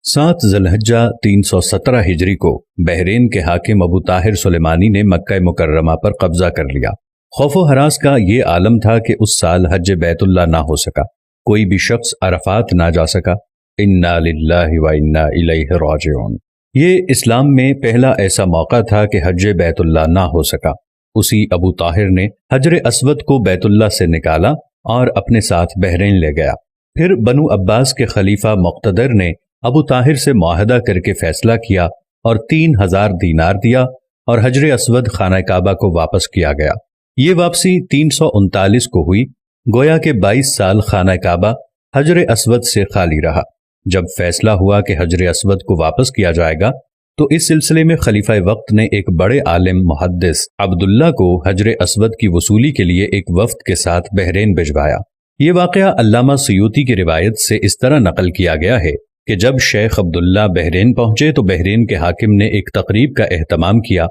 7 ذوالحجہ 317 ہجری کو بحرین کے حاکم ابو طاہر سلیمانی نے مکہ مکرمہ پر قبضہ کر لیا۔ خوف و ہراس کا یہ عالم تھا کہ اس سال حج بیت اللہ نہ ہو سکا، کوئی بھی شخص عرفات نہ جا سکا۔ انا للہ و انا الیہ راجعون۔ یہ اسلام میں پہلا ایسا موقع تھا کہ حج بیت اللہ نہ ہو سکا۔ اسی ابو طاہر نے حجر اسود کو بیت اللہ سے نکالا اور اپنے ساتھ بحرین لے گیا۔ پھر بنو عباس کے خلیفہ مقتدر نے ابو طاہر سے معاہدہ کر کے فیصلہ کیا اور 3000 دینار دیا اور حجر اسود خانہ کعبہ کو واپس کیا گیا۔ یہ واپسی 339 کو ہوئی، گویا کہ 22 سال خانہ کعبہ حجر اسود سے خالی رہا۔ جب فیصلہ ہوا کہ حجر اسود کو واپس کیا جائے گا تو اس سلسلے میں خلیفہ وقت نے ایک بڑے عالم محدث عبداللہ کو حجر اسود کی وصولی کے لیے ایک وفد کے ساتھ بحرین بھجوایا۔ یہ واقعہ علامہ سیوطی کی روایت سے اس طرح نقل کیا گیا ہے کہ جب شیخ عبداللہ بحرین پہنچے تو بحرین کے حاکم نے ایک تقریب کا اہتمام کیا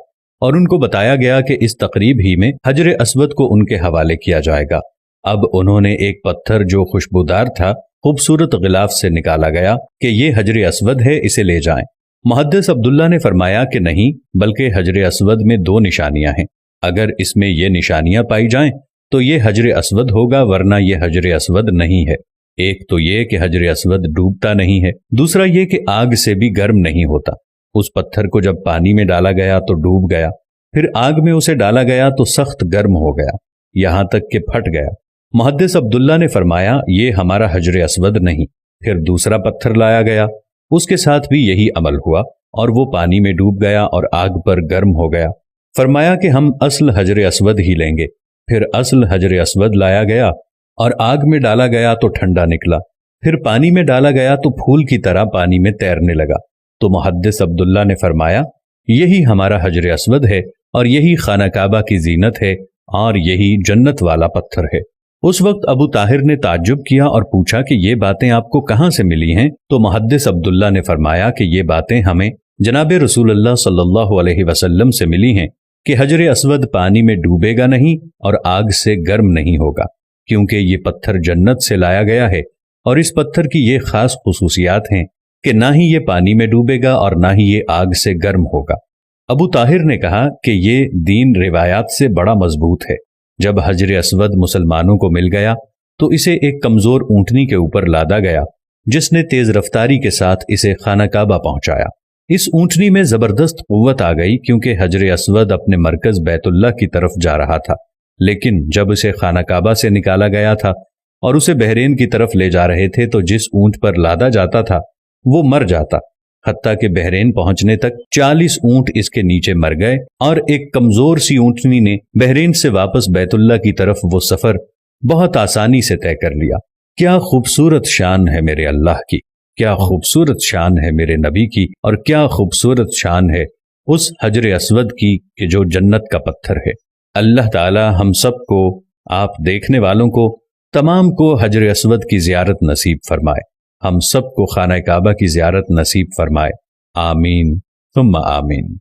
اور ان کو بتایا گیا کہ اس تقریب ہی میں حجر اسود کو ان کے حوالے کیا جائے گا۔ اب انہوں نے ایک پتھر جو خوشبودار تھا خوبصورت غلاف سے نکالا گیا کہ یہ حجر اسود ہے، اسے لے جائیں۔ محدث عبداللہ نے فرمایا کہ نہیں، بلکہ حجر اسود میں 2 نشانیاں ہیں، اگر اس میں یہ نشانیاں پائی جائیں تو یہ حجر اسود ہوگا، ورنہ یہ حجر اسود نہیں ہے۔ ایک تو یہ کہ حجر اسود ڈوبتا نہیں ہے، دوسرا یہ کہ آگ سے بھی گرم نہیں ہوتا۔ اس پتھر کو جب پانی میں ڈالا گیا تو ڈوب گیا، پھر آگ میں اسے ڈالا گیا تو سخت گرم ہو گیا، یہاں تک کہ پھٹ گیا۔ محدث عبداللہ نے فرمایا یہ ہمارا حجر اسود نہیں۔ پھر دوسرا پتھر لایا گیا، اس کے ساتھ بھی یہی عمل ہوا اور وہ پانی میں ڈوب گیا اور آگ پر گرم ہو گیا۔ فرمایا کہ ہم اصل حجر اسود ہی لیں گے۔ پھر اصل حجر اسود لایا گیا اور آگ میں ڈالا گیا تو ٹھنڈا نکلا، پھر پانی میں ڈالا گیا تو پھول کی طرح پانی میں تیرنے لگا۔ تو محدث عبداللہ نے فرمایا یہی ہمارا حجر اسود ہے اور یہی خانہ کعبہ کی زینت ہے اور یہی جنت والا پتھر ہے۔ اس وقت ابو طاہر نے تعجب کیا اور پوچھا کہ یہ باتیں آپ کو کہاں سے ملی ہیں؟ تو محدث عبداللہ نے فرمایا کہ یہ باتیں ہمیں جناب رسول اللہ صلی اللہ علیہ وسلم سے ملی ہیں کہ حجر اسود پانی میں ڈوبے گا نہیں اور آگ سے گرم نہیں ہوگا، کیونکہ یہ پتھر جنت سے لایا گیا ہے اور اس پتھر کی یہ خاص خصوصیات ہیں کہ نہ ہی یہ پانی میں ڈوبے گا اور نہ ہی یہ آگ سے گرم ہوگا۔ ابو طاہر نے کہا کہ یہ دین روایات سے بڑا مضبوط ہے۔ جب حجر اسود مسلمانوں کو مل گیا تو اسے ایک کمزور اونٹنی کے اوپر لادا گیا، جس نے تیز رفتاری کے ساتھ اسے خانہ کعبہ پہنچایا۔ اس اونٹنی میں زبردست قوت آ گئی کیونکہ حجر اسود اپنے مرکز بیت اللہ کی طرف جا رہا تھا، لیکن جب اسے خانہ کعبہ سے نکالا گیا تھا اور اسے بحرین کی طرف لے جا رہے تھے تو جس اونٹ پر لادا جاتا تھا وہ مر جاتا، حتیٰ کہ بحرین پہنچنے تک 40 اونٹ اس کے نیچے مر گئے اور ایک کمزور سی اونٹنی نے بحرین سے واپس بیت اللہ کی طرف وہ سفر بہت آسانی سے طے کر لیا۔ کیا خوبصورت شان ہے میرے اللہ کی، کیا خوبصورت شان ہے میرے نبی کی، اور کیا خوبصورت شان ہے اس حجر اسود کی کہ جو جنت کا پتھر ہے۔ اللہ تعالی ہم سب کو، آپ دیکھنے والوں کو، تمام کو حجر اسود کی زیارت نصیب فرمائے، ہم سب کو خانہ کعبہ کی زیارت نصیب فرمائے، آمین ثم آمین۔